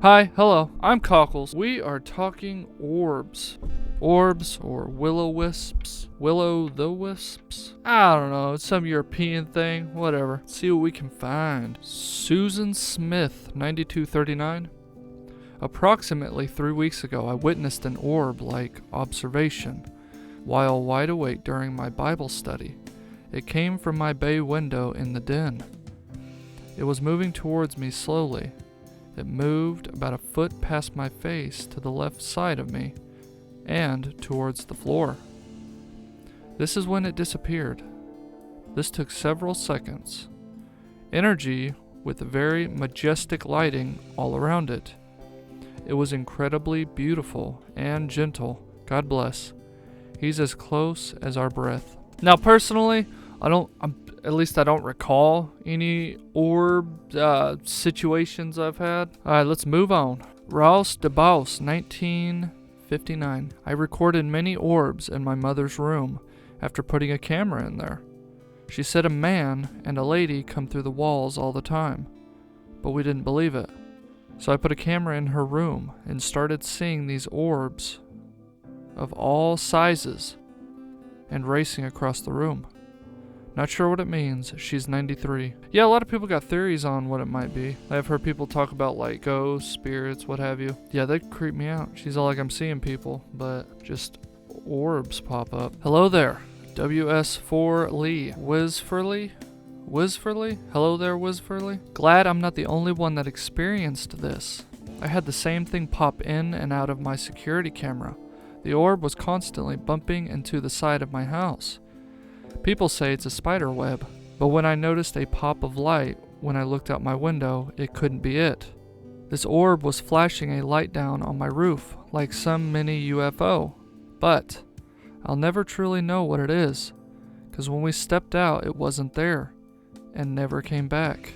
Hi, hello, I'm Cockles. We are talking orbs. Orbs or will-o-wisps? Will-o-the-wisps? I don't know, it's some European thing, whatever. Let's see what we can find. Susan Smith, 9239. Approximately 3 weeks ago, I witnessed an orb-like observation while wide awake during my Bible study. It came from my bay window in the den. It was moving towards me slowly. It moved about a foot past my face to the left side of me and towards the floor. This is when it disappeared. This took several seconds. Energy with very majestic lighting all around it. It was incredibly beautiful and gentle. God bless. He's as close as our breath. Now, personally, I don't recall any orb situations I've had. Alright, let's move on. Rouse DeBaus, 1959. I recorded many orbs in my mother's room after putting a camera in there. She said a man and a lady come through the walls all the time, but we didn't believe it. So I put a camera in her room and started seeing these orbs of all sizes and racing across the room. Not sure what it means. She's 93. Yeah, a lot of people got theories on what it might be. I've heard people talk about like ghosts, spirits, what have you. Yeah, they creep me out. She's all like, I'm seeing people, but just orbs pop up. Hello there, WS4 Lee. Wizferly? Hello there, Wizferly. Glad I'm not the only one that experienced this. I had the same thing pop in and out of my security camera. The orb was constantly bumping into the side of my house. People say it's a spider web, but when I noticed a pop of light when I looked out my window, it couldn't be it. This orb was flashing a light down on my roof, like some mini UFO. But I'll never truly know what it is, because when we stepped out, it wasn't there, and never came back.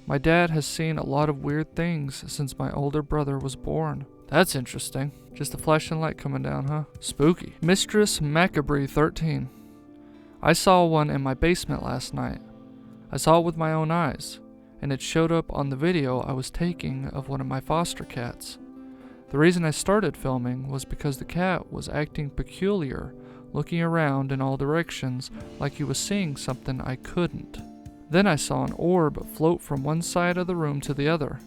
My dad has seen a lot of weird things since my older brother was born. That's interesting. Just a flashing light coming down, huh? Spooky. Mistress Macabre 13. I saw one in my basement last night. I saw it with my own eyes, and it showed up on the video I was taking of one of my foster cats. The reason I started filming was because the cat was acting peculiar, looking around in all directions like he was seeing something I couldn't. Then I saw an orb float from one side of the room to the other.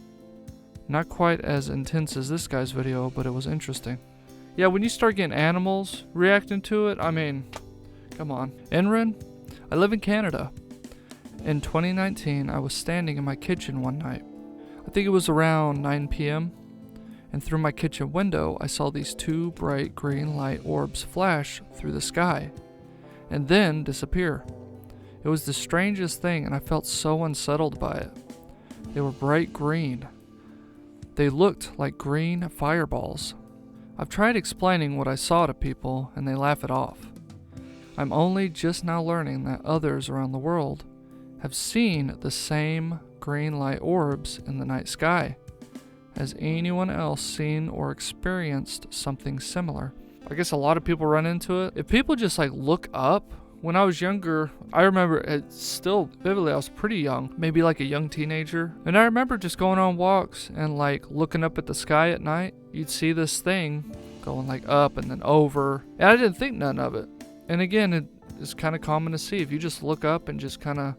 Not quite as intense as this guy's video, but it was interesting. Yeah, when you start getting animals reacting to it, I mean, come on. Enrin, I live in Canada. In 2019, I was standing in my kitchen one night. I think it was around 9 p.m. And through my kitchen window, I saw these two bright green light orbs flash through the sky and then disappear. It was the strangest thing, and I felt so unsettled by it. They were bright green. They looked like green fireballs. I've tried explaining what I saw to people, and they laugh it off. I'm only just now learning that others around the world have seen the same green light orbs in the night sky. Has anyone else seen or experienced something similar? I guess a lot of people run into it. If people just like look up, when I was younger, I remember it still vividly, I was pretty young, maybe like a young teenager. And I remember just going on walks and like looking up at the sky at night. You'd see this thing going like up and then over. And I didn't think none of it. And again, it's kind of common to see. If you just look up and just kind of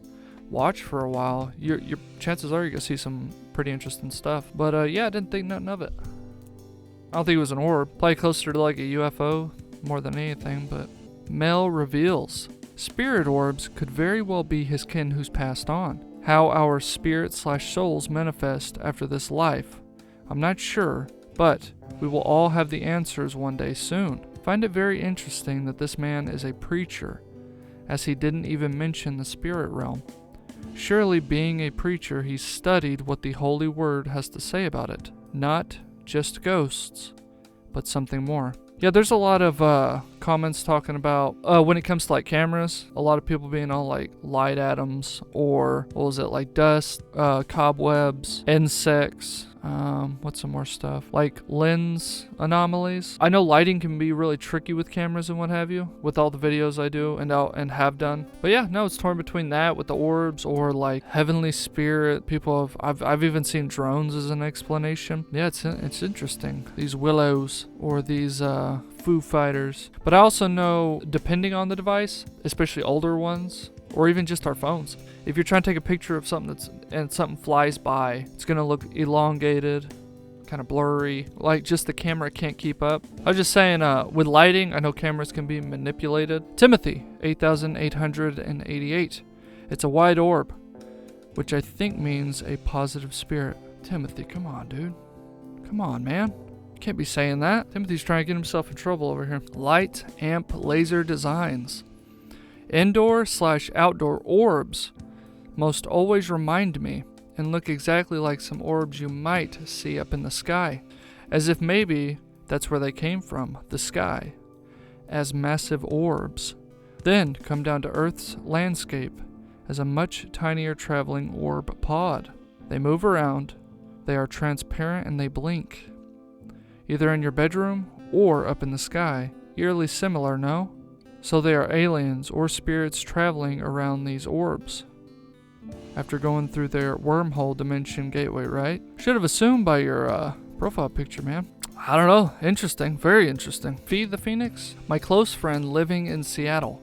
watch for a while, your chances are you're going to see some pretty interesting stuff. But yeah, I didn't think nothing of it. I don't think it was an orb. Probably closer to like a UFO more than anything, but Mel reveals spirit orbs could very well be his kin who's passed on. How our spirit/souls manifest after this life, I'm not sure, but we will all have the answers one day soon. Find it very interesting that this man is a preacher, as he didn't even mention the spirit realm. Surely being a preacher, he studied what the Holy Word has to say about it. Not just ghosts, but something more. Yeah, there's a lot of comments talking about when it comes to like cameras, a lot of people being all like light atoms, or what was it, like dust, cobwebs, insects. What's some more stuff? Like lens anomalies. I know lighting can be really tricky with cameras and what have you, with all the videos I do and have done. But yeah, no, it's torn between that with the orbs or like heavenly spirit. I've even seen drones as an explanation. Yeah, it's interesting. These willows or these Foo Fighters. But I also know, depending on the device, especially older ones, or even just our phones, if you're trying to take a picture of something and something flies by, it's gonna look elongated, kind of blurry, like just the camera can't keep up. I was just saying, with lighting, I know cameras can be manipulated. Timothy 8888. It's a wide orb, which I think means a positive spirit. Timothy, come on, dude. Come on, man. Can't be saying that. Timothy's trying to get himself in trouble over here. Light amp laser designs. Indoor/outdoor orbs most always remind me and look exactly like some orbs you might see up in the sky, as if maybe that's where they came from, the sky, as massive orbs, then come down to Earth's landscape as a much tinier traveling orb pod. They move around, they are transparent, and they blink, either in your bedroom or up in the sky. Eerily similar, no? So they are aliens or spirits traveling around these orbs after going through their wormhole dimension gateway, right? Should have assumed by your profile picture, man. I don't know. Interesting. Very interesting. Feed the Phoenix? My close friend living in Seattle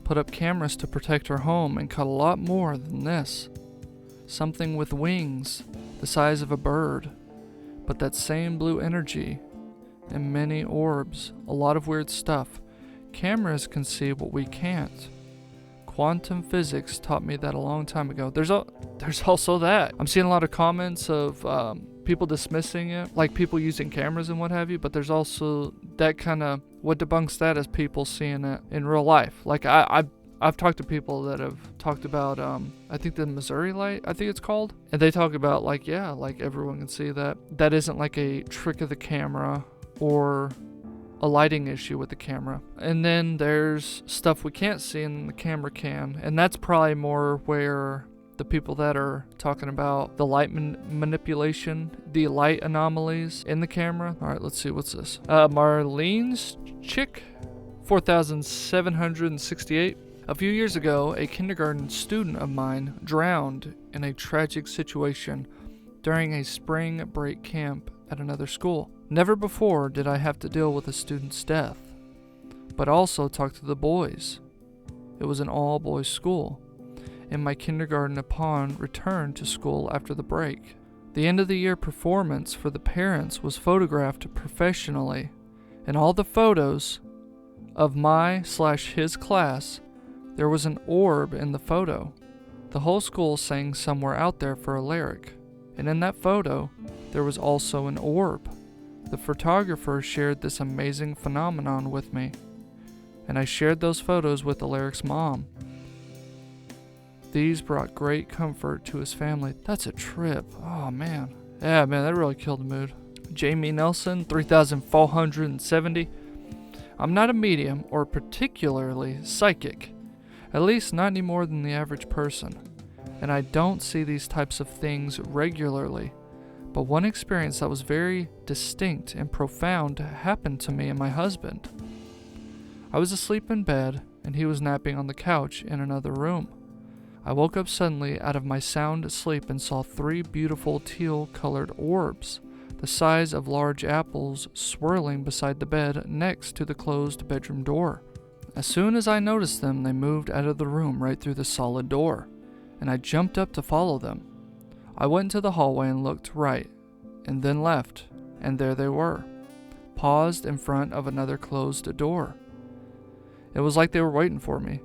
put up cameras to protect her home and caught a lot more than this. Something with wings the size of a bird, but that same blue energy and many orbs. A lot of weird stuff. Cameras can see what we can't. Quantum physics taught me that a long time ago. There's also that. I'm seeing a lot of comments of people dismissing it, like people using cameras and what have you, but there's also that kind of, what debunks that is people seeing it in real life. Like I've talked to people that have talked about, I think the Missouri light, I think it's called, and they talk about like, yeah, like everyone can see that. That isn't like a trick of the camera or a lighting issue with the camera. And then there's stuff we can't see and the camera can, and that's probably more where the people that are talking about the light manipulation, the light anomalies in the camera. All right, let's see, what's this? Marlene's chick, 4,768. A few years ago, a kindergarten student of mine drowned in a tragic situation during a spring break camp at another school. Never before did I have to deal with a student's death, but also talk to the boys. It was an all-boys school, and my kindergarten upon return to school after the break. The end-of-the-year performance for the parents was photographed professionally, and all the photos of my/his class, there was an orb in the photo. The whole school sang Somewhere Out There for a lyric, and in that photo, there was also an orb. The photographer shared this amazing phenomenon with me, and I shared those photos with the lyric's mom. These brought great comfort to his family. That's a trip. Oh, man. Yeah, man, that really killed the mood. Jamie Nelson, 3,470. I'm not a medium or particularly psychic, at least not any more than the average person, and I don't see these types of things regularly. But one experience that was very distinct and profound happened to me and my husband. I was asleep in bed, and he was napping on the couch in another room. I woke up suddenly out of my sound sleep and saw 3 beautiful teal-colored orbs, the size of large apples, swirling beside the bed next to the closed bedroom door. As soon as I noticed them, they moved out of the room right through the solid door, and I jumped up to follow them. I went into the hallway and looked right, and then left, and there they were, paused in front of another closed door. It was like they were waiting for me.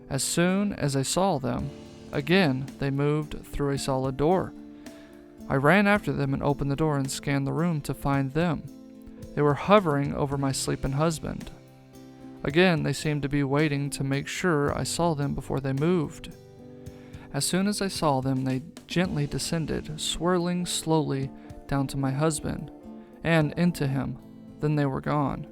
As soon as I saw them, again, they moved through a solid door. I ran after them and opened the door and scanned the room to find them. They were hovering over my sleeping husband. Again, they seemed to be waiting to make sure I saw them before they moved. As soon as I saw them, they gently descended, swirling slowly down to my husband and into him. Then they were gone.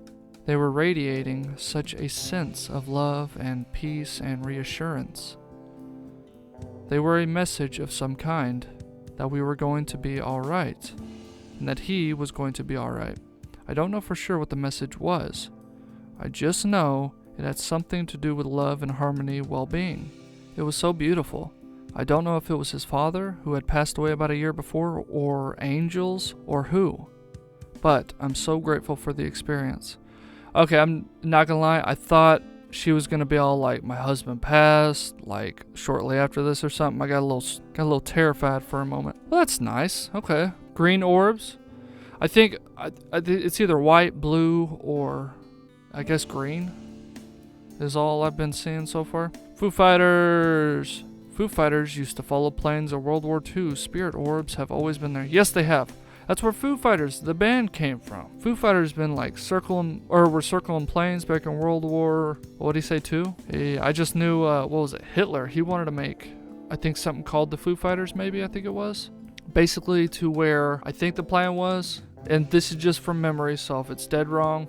They were radiating such a sense of love and peace and reassurance. They were a message of some kind, that we were going to be alright, and that he was going to be alright. I don't know for sure what the message was. I just know it had something to do with love and harmony, well-being. It was so beautiful. I don't know if it was his father, who had passed away about a year before, or angels, or who. But I'm so grateful for the experience. Okay, I'm not gonna lie, I thought she was gonna be all like, my husband passed, like, shortly after this or something. I got a little terrified for a moment. Well, that's nice. Okay. Green orbs. I think it's either white, blue, or I guess green is all I've been seeing so far. Foo Fighters. Foo Fighters used to follow planes of World War II. Spirit orbs have always been there. Yes, they have. That's where Foo Fighters, the band, came from. Foo Fighters been like were circling planes back in World War, what did he say, II? I just knew, what was it, Hitler. He wanted to make, I think, something called the Foo Fighters, maybe, I think it was. Basically to where I think the plan was, and this is just from memory, so if it's dead wrong,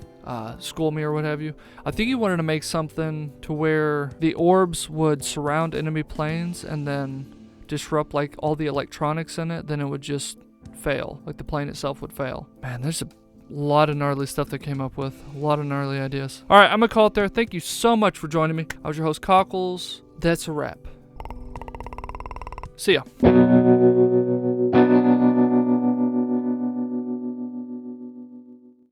school me or what have you. I think he wanted to make something to where the orbs would surround enemy planes and then disrupt like all the electronics in it, then it would just fail, like the plane itself would fail. Man, there's a lot of gnarly stuff they came up with, a lot of gnarly ideas. All right, I'm gonna call it there. Thank you so much for joining me. I was your host, Cockles. That's a wrap. See ya.